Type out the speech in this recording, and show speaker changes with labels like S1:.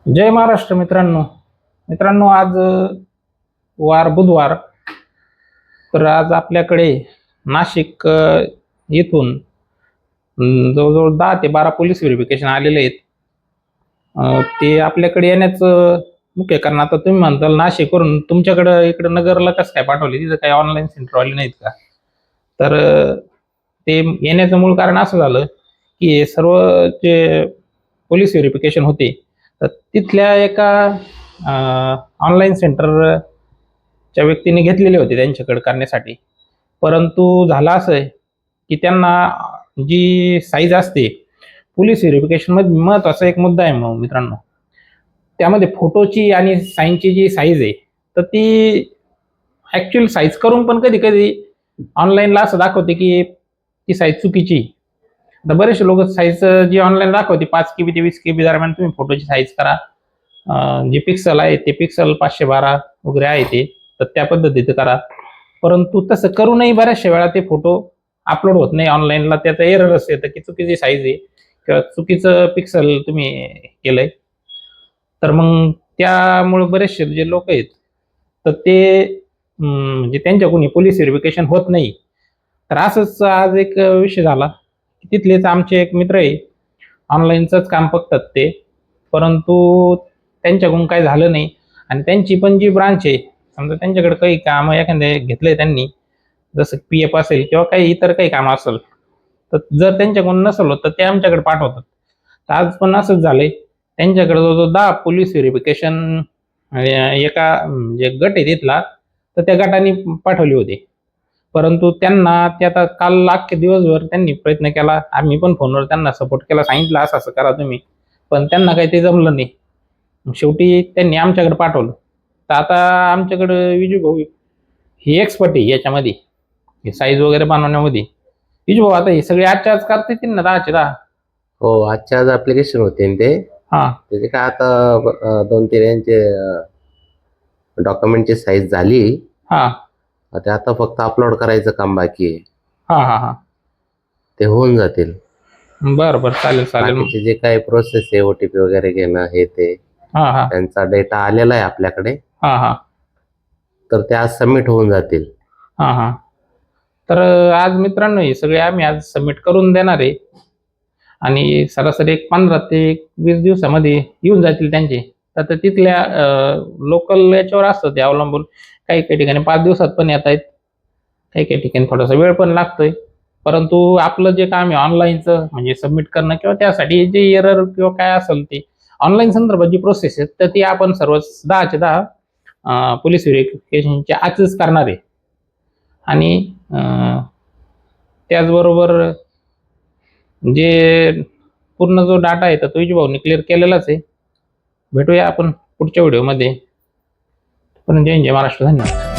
S1: जय महाराष्ट्र मित्रांनो. आज वार बुधवार. तर आज आपल्याकडे नाशिक येथून जवळजवळ 10 ते 12 पोलीस व्हेरिफिकेशन आलेले आहेत. ते आपल्याकडे येण्याचं मुख्य कारण, आता तुम्ही म्हणताल नाशिकवरून तुमच्याकडं इकडं नगरला कसं काय पाठवले, तिथं काही ऑनलाईन सेंटर आले नाहीत का? तर ते येण्याचं मूळ कारण असं झालं की हे सर्व जे पोलीस व्हेरिफिकेशन होते, तर तिथल्या एका ऑनलाईन सेंटरच्या व्यक्तीने घेतलेले होते त्यांच्याकडे करण्यासाठी. परंतु झालं असं आहे की त्यांना जी साईज असते पोलीस व्हेरिफिकेशनमध्ये, महत्त्वाचा एक मुद्दा आहे मग मित्रांनो, त्यामध्ये फोटोची आणि साईनची जी साईज आहे, तर ती ॲक्च्युअल साईज करून पण कधी कधी ऑनलाईनला असं दाखवते की ती साईज चुकीची. आता बरेचसे लोक साईज जी ऑनलाईन दाखवते 5 KB ते 20 KB दरम्यान तुम्ही फोटोची साईज करा, जे पिक्सल आहे ते पिक्सल 512 वगैरे आहे ते, तर त्या पद्धतीचं करा. परंतु तसं करूनही बऱ्याचशा वेळा ते फोटो अपलोड होत नाही ऑनलाईनला. त्याचा एररच येतं की चुकीची साईज आहे किंवा चुकीचं पिक्सल तुम्ही केलंय. तर मग त्यामुळे बरेचसे जे लोक आहेत, तर ते म्हणजे त्यांच्याकडून पोलीस व्हेरिफिकेशन होत नाही. तर असंच आज एक विषय झाला. तिथलेच आमचे एक मित्र आहे, ऑनलाईनचंच काम बघतात ते, परंतु त्यांच्याकडून काही झालं नाही. आणि त्यांची पण जी ब्रांच आहे, समजा त्यांच्याकडे काही काम एखाद्या घेतलंय त्यांनी, जसं PF असेल किंवा काही इतर काही काम असेल, तर जर त्यांच्याकडून नसेल तर ते आमच्याकडे पाठवतात. तर आज पण असंच झालंय. त्यांच्याकडे जवळजवळ 10 पोलीस व्हेरिफिकेशन एका म्हणजे गट आहे तिथला, तर त्या गटाने पाठवले होते. परंतु त्यांना ते आता काल अख्खे दिवसभर त्यांनी प्रयत्न केला. आम्ही पण फोनवर त्यांना सपोर्ट केला, सांगितलं असं असं करा तुम्ही, पण त्यांना काही ते जमलं नाही. शेवटी त्यांनी आमच्याकडे पाठवलं. तर आता आमच्याकडं विजू भाऊ हे एक्सपर्ट आहे याच्यामध्ये, हे साईज वगैरे बनवण्यामध्ये. विजू भाऊ, आता हे सगळे आजच्या आज करता येतील ना 10चे 10?
S2: हो, आजच्या आज ऍप्लिकेशन होते ते.
S1: हा,
S2: त्याचे काय आता 2-3 यांचे डॉक्युमेंटची साईज झाली.
S1: हा,
S2: ते आता फक्त अपलोड करायचं काम बाकी आहे.
S1: हा, हा, हा.
S2: ते होऊन जातील.
S1: बरं बरं, चालेल चालेल.
S2: बाकीचे जे काही प्रोसेस आहे, OTP वगैरे घेणं, हे ते
S1: हा, हा,
S2: त्यांचा डेटा आलेला आहे आपल्याकडे,
S1: हा, हा,
S2: तर ते आज सबमिट होऊन जातील.
S1: हा, हा. तर आज मित्रांनो हे सगळे आम्ही आज सबमिट करून देणार आहे आणि सरासरी एक 15 ते 20 दिवसामध्ये येऊन जातील त्यांचे. तर तिथल्या लोकल याच्यावर असतं ते अवलंबून. काही काही ठिकाणी 5 दिवसात पण येत आहेत, काही काही ठिकाणी थोडासा वेळ पण लागतोय. परंतु आपलं जे काम आहे ऑनलाईनचं, म्हणजे सबमिट करणं किंवा त्यासाठी जे एरर किंवा काय असेल ते ऑनलाईन संदर्भात जी प्रोसेस आहे, तर ती आपण सर्व 10चे 10 पोलीस व्हेरिफिकेशनच्या आजच करणार आहे. आणि त्याचबरोबर जे पूर्ण जो डाटा आहे, तर तो भाऊनी क्लिअर केलेलाच आहे. भेटूया आपण पुढच्या व्हिडिओमध्ये. पण जय महाराष्ट्र. धन्यवाद.